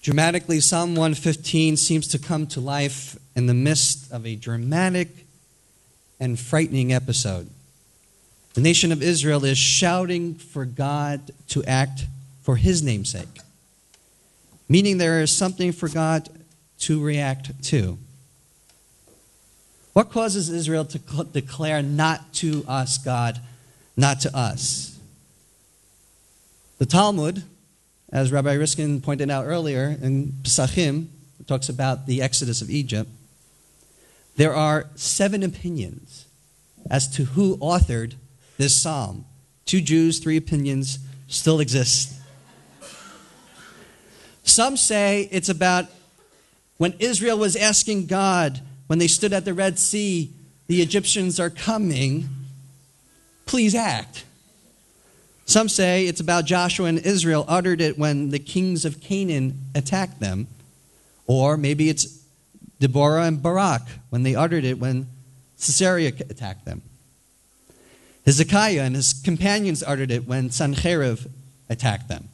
Dramatically, Psalm 115 seems to come to life in the midst of a dramatic and frightening episode. The nation of Israel is shouting for God to act for his namesake, meaning there is something for God to react to. What causes Israel to declare, "Not to us, God, not to us"? The Talmud, as Rabbi Riskin pointed out earlier in Pesachim, it talks about the exodus of Egypt. There are 7 opinions as to who authored this psalm. 2 Jews, 3 opinions still exist. Some say it's about when Israel was asking God, when they stood at the Red Sea, "The Egyptians are coming, please act." Some say it's about Joshua and Israel uttered it when the kings of Canaan attacked them. Or maybe it's Deborah and Barak when they uttered it when Sisera attacked them. Hezekiah and his companions uttered it when Sancherib attacked them.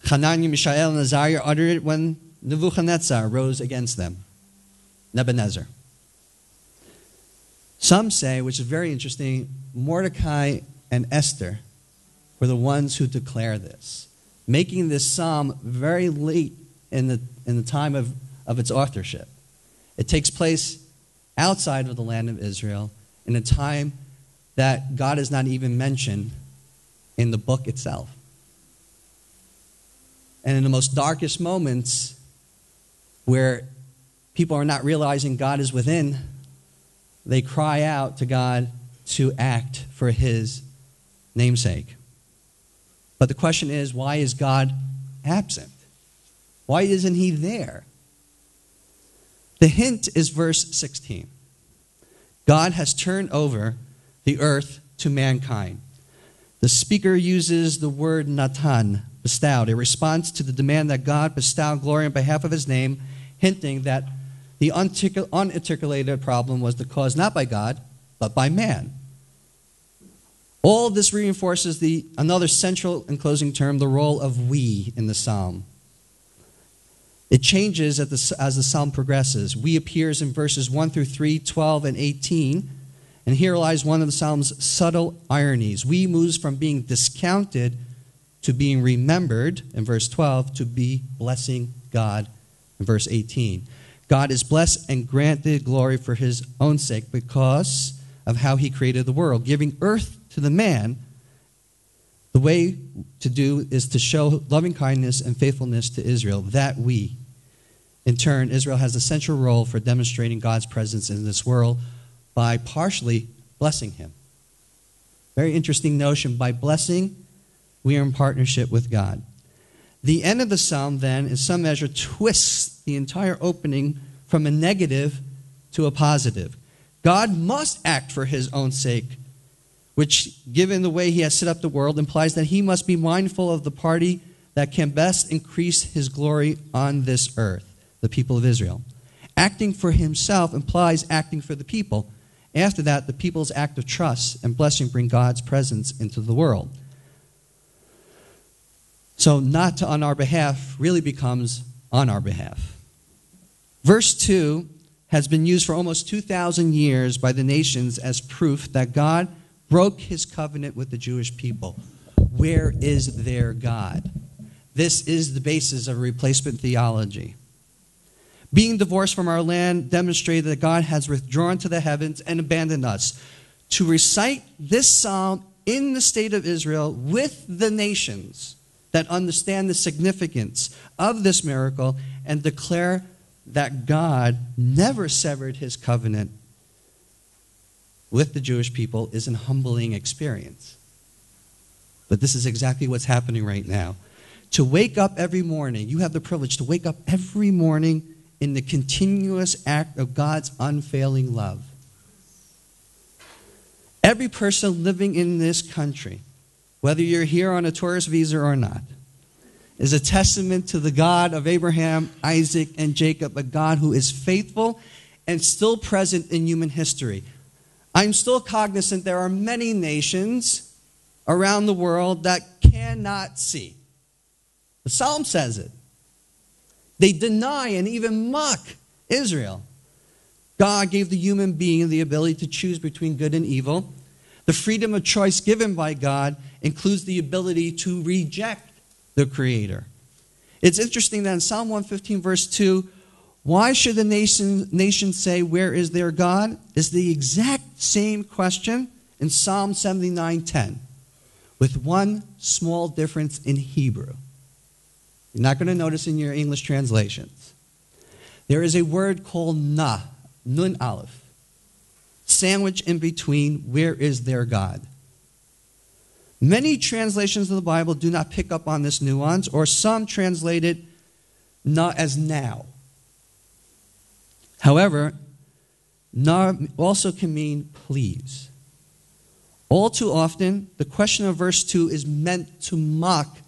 Hananiah, Mishael, and Azariah uttered it when Nebuchadnezzar rose against them. Nebuchadnezzar. Some say, which is very interesting, Mordecai and Esther were the ones who declare this, making this psalm very late in the time of its authorship. It takes place outside of the land of Israel in a time that God is not even mentioned in the book itself. And in the most darkest moments where people are not realizing God is within, they cry out to God to act for his namesake. But the question is, why is God absent? Why isn't he there? The hint is verse 16. God has turned over the earth to mankind. The speaker uses the word natan, bestowed, a response to the demand that God bestow glory on behalf of his name, hinting that the unarticulated problem was caused not by God, but by man. All this reinforces another central and closing term, the role of we in the psalm. It changes as the psalm progresses. We appears in verses 1 through 3, 12, and 18. And here lies one of the psalm's subtle ironies. We moves from being discounted to being remembered in verse 12 to be blessing God in verse 18. God is blessed and granted glory for his own sake because of how he created the world. Giving earth to the man, the way to do is to show loving kindness and faithfulness to Israel, that we. In turn, Israel has a central role for demonstrating God's presence in this world by partially blessing him. Very interesting notion. By blessing, we are in partnership with God. The end of the psalm, then, in some measure, twists the entire opening from a negative to a positive. God must act for his own sake, which, given the way he has set up the world, implies that he must be mindful of the party that can best increase his glory on this earth, the people of Israel. Acting for himself implies acting for the people. After that, the people's act of trust and blessing bring God's presence into the world. So not to on our behalf really becomes on our behalf. Verse 2 has been used for almost 2,000 years by the nations as proof that God broke his covenant with the Jewish people. Where is their God? This is the basis of replacement theology. Being divorced from our land demonstrated that God has withdrawn to the heavens and abandoned us. To recite this psalm in the state of Israel with the nations that understand the significance of this miracle and declare that God never severed his covenant with the Jewish people is an humbling experience. But this is exactly what's happening right now. To wake up every morning, you have the privilege to wake up every morning in the continuous act of God's unfailing love. Every person living in this country, whether you're here on a tourist visa or not, is a testament to the God of Abraham, Isaac, and Jacob, a God who is faithful and still present in human history. I'm still cognizant there are many nations around the world that cannot see. The Psalm says it. They deny and even mock Israel. God gave the human being the ability to choose between good and evil. The freedom of choice given by God includes the ability to reject the Creator. It's interesting that in Psalm 115, verse 2, why should the nation say, where is their God? Is the exact same question in Psalm 79:10, with one small difference in Hebrew. You're not going to notice in your English translations. There is a word called nun aleph, sandwiched in between, where is their God? Many translations of the Bible do not pick up on this nuance, or some translate it not as now. However, na also can mean please. All too often, the question of verse 2 is meant to mock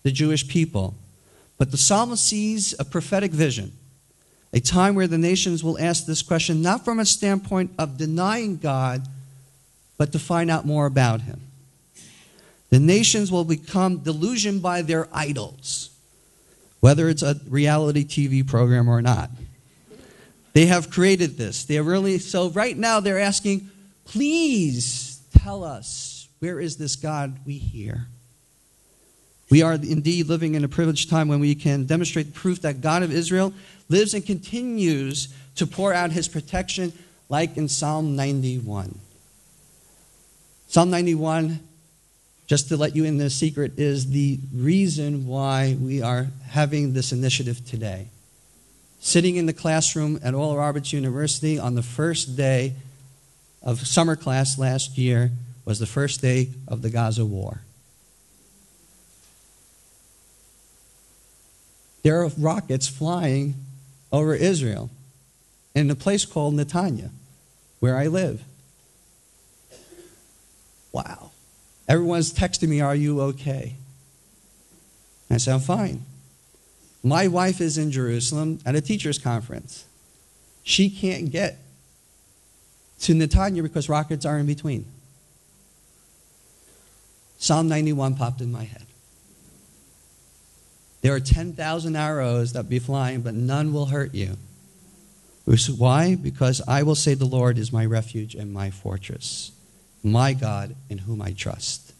the Jewish people. But the psalmist sees a prophetic vision, a time where the nations will ask this question not from a standpoint of denying God, but to find out more about him. The nations will become delusioned by their idols, whether it's a reality TV program or not. They have created this. So right now they're asking, please tell us, where is this God we hear? We are indeed living in a privileged time when we can demonstrate the proof that God of Israel lives and continues to pour out his protection, like in Psalm 91. Psalm 91, just to let you in the secret, is the reason why we are having this initiative today. Sitting in the classroom at Oral Roberts University on the first day of summer class last year was the first day of the Gaza war. There are rockets flying over Israel in a place called Netanya, where I live. Wow. Everyone's texting me, are you okay? I said, I'm fine. My wife is in Jerusalem at a teacher's conference. She can't get to Netanya because rockets are in between. Psalm 91 popped in my head. There are 10,000 arrows that be flying, but none will hurt you. Why? Because I will say the Lord is my refuge and my fortress, my God in whom I trust.